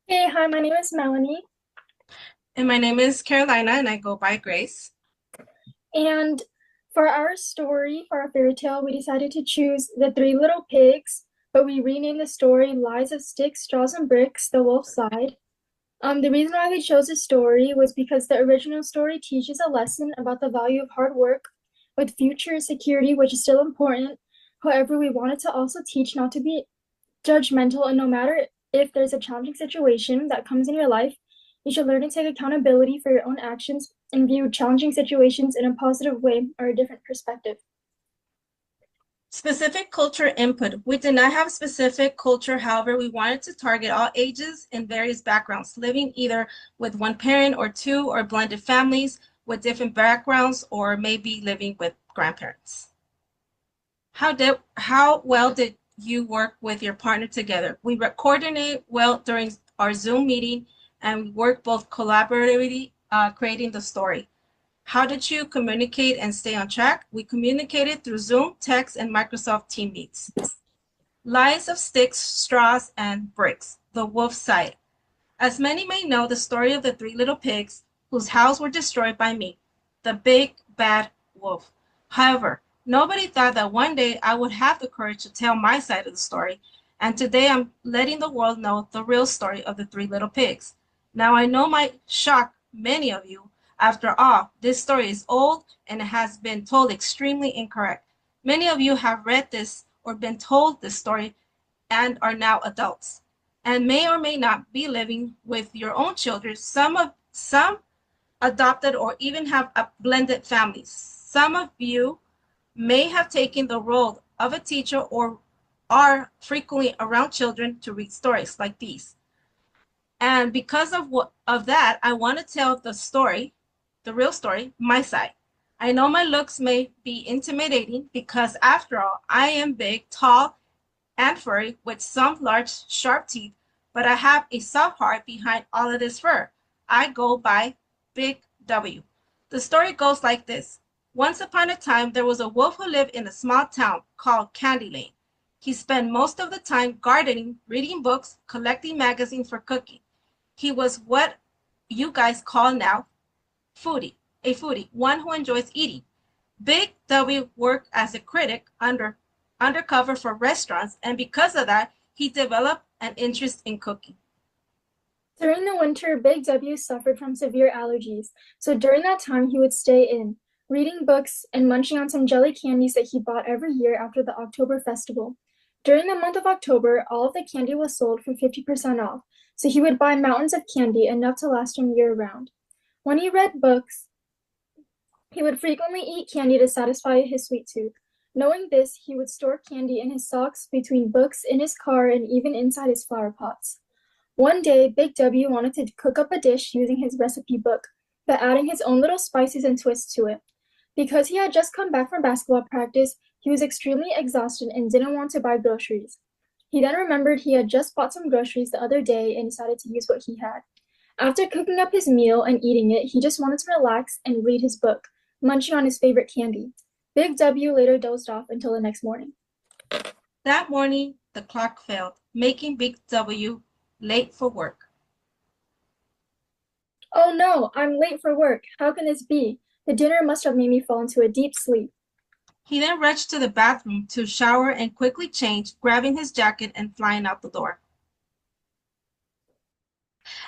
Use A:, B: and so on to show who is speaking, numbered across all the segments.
A: Hey, hi, my name is Melanie,
B: And my name is Carolina, and I go by Grace.
A: and for our story, for our fairy tale, we decided to choose The Three Little Pigs, but we renamed the story Lies of Sticks, Straws, and Bricks, The Wolf's Side. The reason why we chose this story was because the original story teaches a lesson about the value of hard work with future security, which is still important. However, we wanted to also teach not to be judgmental, and no matter if there's a challenging situation that comes in your life, you should learn to take accountability for your own actions and view challenging situations in a positive way or a different perspective.
B: Specific culture input. We did not have specific culture, however, we wanted to target all ages and various backgrounds, living either with one parent or two, or blended families with different backgrounds, or maybe living with grandparents. How well did you work with your partner together? We coordinate well during our Zoom meeting, and we work both collaboratively, creating the story. How did you communicate and stay on track? We communicated through Zoom, text, and Microsoft Team Meets. Lies of Sticks, Straws, and Bricks, The Wolf's Side. As many may know, the story of the three little pigs whose houses were destroyed by me, the big bad wolf. However, nobody thought that one day I would have the courage to tell my side of the story, and today I'm letting the world know the real story of the three little pigs. Now I know might shock many of you. After all, this story is old and it has been told extremely incorrect. Many of you have read this or been told this story and are now adults and may or may not be living with your own children. Some adopted or even have blended families. Some of you may have taken the role of a teacher or are frequently around children to read stories like these. And because of that, I want to tell the story, the real story, my side. I know my looks may be intimidating because after all, I am big, tall, and furry with some large, sharp teeth, but I have a soft heart behind all of this fur. I go by Big W. The story goes like this. Once upon a time, there was a wolf who lived in a small town called Candy Lane. He spent most of the time gardening, reading books, collecting magazines for cooking. He was what you guys call now a foodie, one who enjoys eating. Big W worked as a critic undercover for restaurants, and because of that, he developed an interest in cooking.
A: During the winter, Big W suffered from severe allergies, so during that time he would stay in, reading books and munching on some jelly candies that he bought every year after the October festival. During the month of October, all of the candy was sold for 50% off, so he would buy mountains of candy, enough to last him year round. When he read books, he would frequently eat candy to satisfy his sweet tooth. Knowing this, he would store candy in his socks, between books, in his car, and even inside his flower pots. One day, Big W wanted to cook up a dish using his recipe book, but adding his own little spices and twists to it. Because he had just come back from basketball practice, he was extremely exhausted and didn't want to buy groceries. He then remembered he had just bought some groceries the other day and decided to use what he had. After cooking up his meal and eating it, he just wanted to relax and read his book, munching on his favorite candy. Big W later dozed off until the next morning.
B: That morning, the clock failed, making Big W late for work.
A: Oh no, I'm late for work. How can this be? The dinner must have made me fall into a deep sleep.
B: He then rushed to the bathroom to shower and quickly change, grabbing his jacket and flying out the door.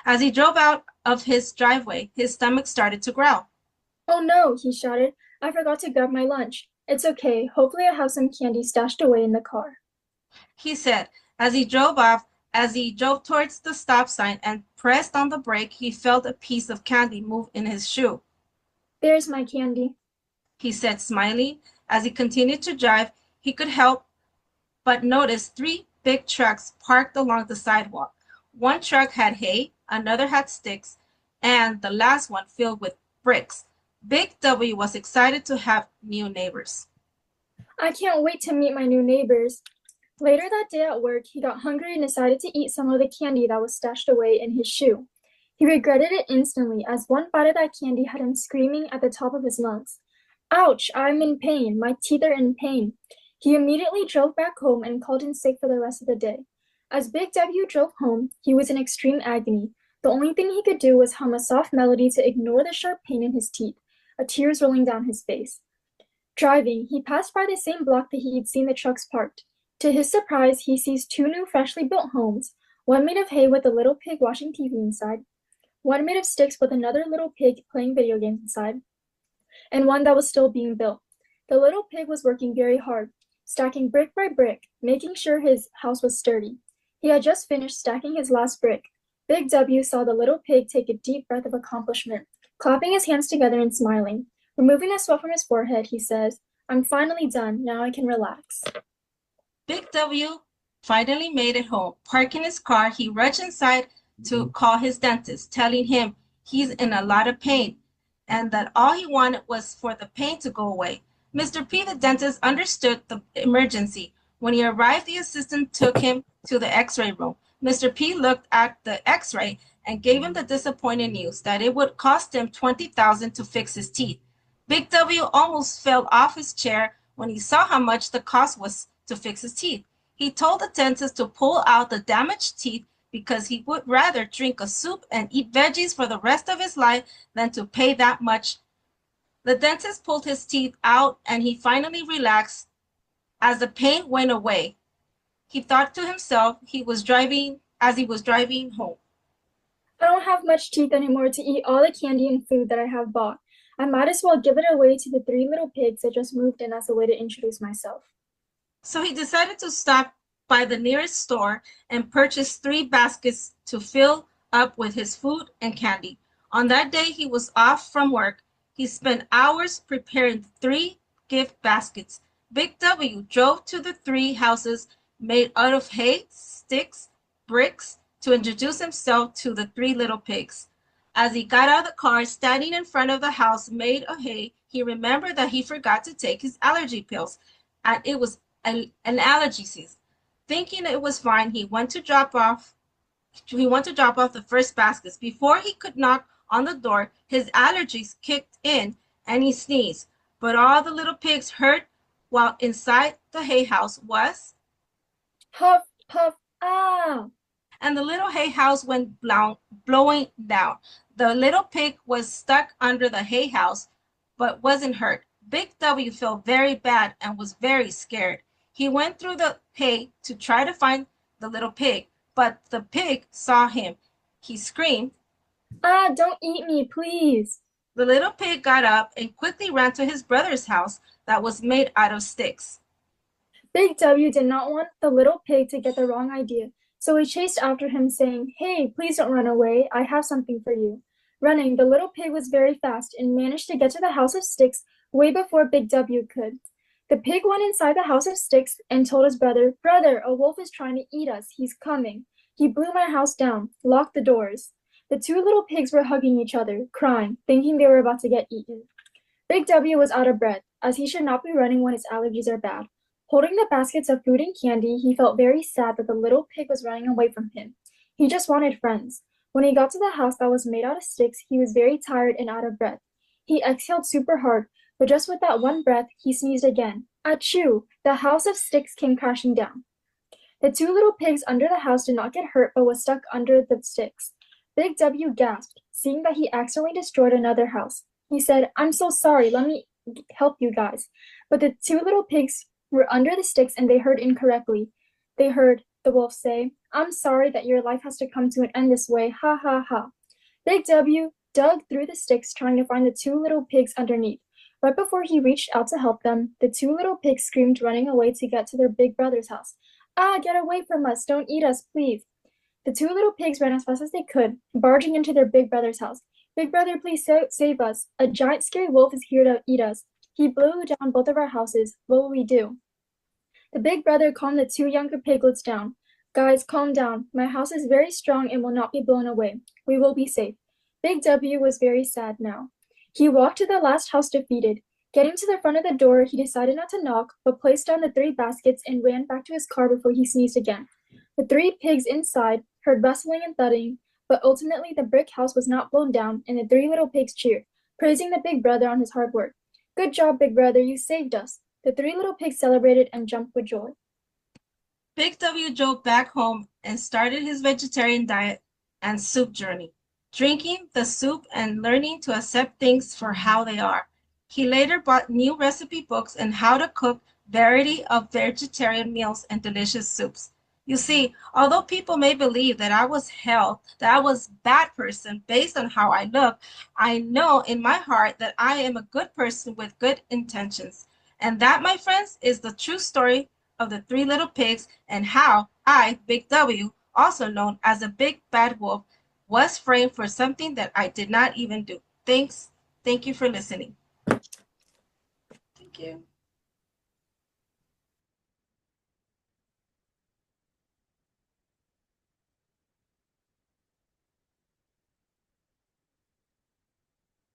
B: As he drove out of his driveway, his stomach started to growl.
A: Oh no, he shouted. I forgot to grab my lunch. It's okay. Hopefully I have some candy stashed away in the car.
B: He said, as he drove off. As he drove towards the stop sign and pressed on the brake, he felt a piece of candy move in his shoe.
A: There's my candy.
B: He said, smiling. As he continued to drive, he could help but notice three big trucks parked along the sidewalk. One truck had hay, another had sticks, and the last one filled with bricks. Big W was excited to have new neighbors.
A: I can't wait to meet my new neighbors. Later that day at work, he got hungry and decided to eat some of the candy that was stashed away in his shoe. He regretted it instantly, as one bite of that candy had him screaming at the top of his lungs. Ouch, I'm in pain. My teeth are in pain. He immediately drove back home and called in sick for the rest of the day. As Big W drove home, he was in extreme agony. The only thing he could do was hum a soft melody to ignore the sharp pain in his teeth, tears rolling down his face. Driving, he passed by the same block that he had seen the trucks parked. To his surprise, he sees two new freshly built homes, one made of hay with a little pig watching TV inside, one made of sticks with another little pig playing video games inside, and one that was still being built. The little pig was working very hard, stacking brick by brick, making sure his house was sturdy. He had just finished stacking his last brick. Big W saw the little pig take a deep breath of accomplishment, clapping his hands together and smiling. Removing the sweat from his forehead, he says, "I'm finally done. Now I can relax."
B: Big W finally made it home. Parking his car, he rushed inside to call his dentist, telling him he's in a lot of pain and that all he wanted was for the pain to go away. Mr. P, the dentist, understood the emergency. When he arrived, the assistant took him to the x-ray room. Mr. P looked at the x-ray and gave him the disappointing news that it would cost him $20,000 to fix his teeth. Big W almost fell off his chair when he saw how much the cost was to fix his teeth. He told the dentist to pull out the damaged teeth because he would rather drink a soup and eat veggies for the rest of his life than to pay that much. The dentist pulled his teeth out and he finally relaxed as the pain went away. He thought to himself as he was driving home.
A: "I don't have much teeth anymore to eat all the candy and food that I have bought. I might as well give it away to the three little pigs that just moved in as a way to introduce myself."
B: So he decided to stop by the nearest store and purchase 3 baskets to fill up with his food and candy. On that day he was off from work. He spent hours preparing 3 gift baskets. Big W drove to the 3 houses made out of hay, sticks, bricks to introduce himself to the 3 little pigs. As he got out of the car, standing in front of the house made of hay, he remembered that he forgot to take his allergy pills, and it was an allergy season. Thinking it was fine, he went to drop off the first baskets. Before he could knock on the door, his allergies kicked in and he sneezed. But all the little pigs heard while inside the hay house was,
A: "Puff, puff, ah!"
B: and the little hay house went blowing down. The little pig was stuck under the hay house, but wasn't hurt. Big W felt very bad and was very scared. He went through the hay to try to find the little pig, but the pig saw him. He screamed,
A: "Ah, don't eat me, please."
B: The little pig got up and quickly ran to his brother's house that was made out of sticks.
A: Big W did not want the little pig to get the wrong idea, so he chased after him, saying, "Hey, please don't run away. I have something for you." Running, the little pig was very fast and managed to get to the house of sticks way before Big W could. The pig went inside the house of sticks and told his brother, "Brother, a wolf is trying to eat us. He's coming. He blew my house down. Lock the doors." The 2 little pigs were hugging each other, crying, thinking they were about to get eaten. Big W was out of breath, as he should not be running when his allergies are bad. Holding the baskets of food and candy, he felt very sad that the little pig was running away from him. He just wanted friends. When he got to the house that was made out of sticks, he was very tired and out of breath. He exhaled super hard, but just with that one breath, he sneezed again. Achoo! The house of sticks came crashing down. The 2 little pigs under the house did not get hurt, but was stuck under the sticks. Big W gasped, seeing that he accidentally destroyed another house. He said, "I'm so sorry. Let me help you guys." But the 2 little pigs were under the sticks and they heard incorrectly. They heard the wolf say, "I'm sorry that your life has to come to an end this way. Ha ha ha." Big W dug through the sticks trying to find the 2 little pigs underneath. Right before he reached out to help them, the 2 little pigs screamed, running away to get to their big brother's house. "Ah, get away from us! Don't eat us, please!" The 2 little pigs ran as fast as they could, barging into their big brother's house. "Big brother, please save us! A giant scary wolf is here to eat us. He blew down both of our houses. What will we do?" The big brother calmed the 2 younger piglets down. "Guys, calm down. My house is very strong and will not be blown away. We will be safe." Big W was very sad now. He walked to the last house defeated. Getting to the front of the door, he decided not to knock, but placed down the 3 baskets and ran back to his car before he sneezed again. The 3 pigs inside heard rustling and thudding, but ultimately the brick house was not blown down, and the 3 little pigs cheered, praising the big brother on his hard work. "Good job, big brother, you saved us." The 3 little pigs celebrated and jumped with joy.
B: Big W drove back home and started his vegetarian diet and soup journey, drinking the soup and learning to accept things for how they are. He later bought new recipe books on how to cook variety of vegetarian meals and delicious soups. You see, although people may believe that I was hell, that I was a bad person based on how I look, I know in my heart that I am a good person with good intentions. And that, my friends, is the true story of the Three Little Pigs and how I, Big W, also known as a big bad wolf, was framed for something that I did not even do. Thanks. Thank you for listening. Thank you.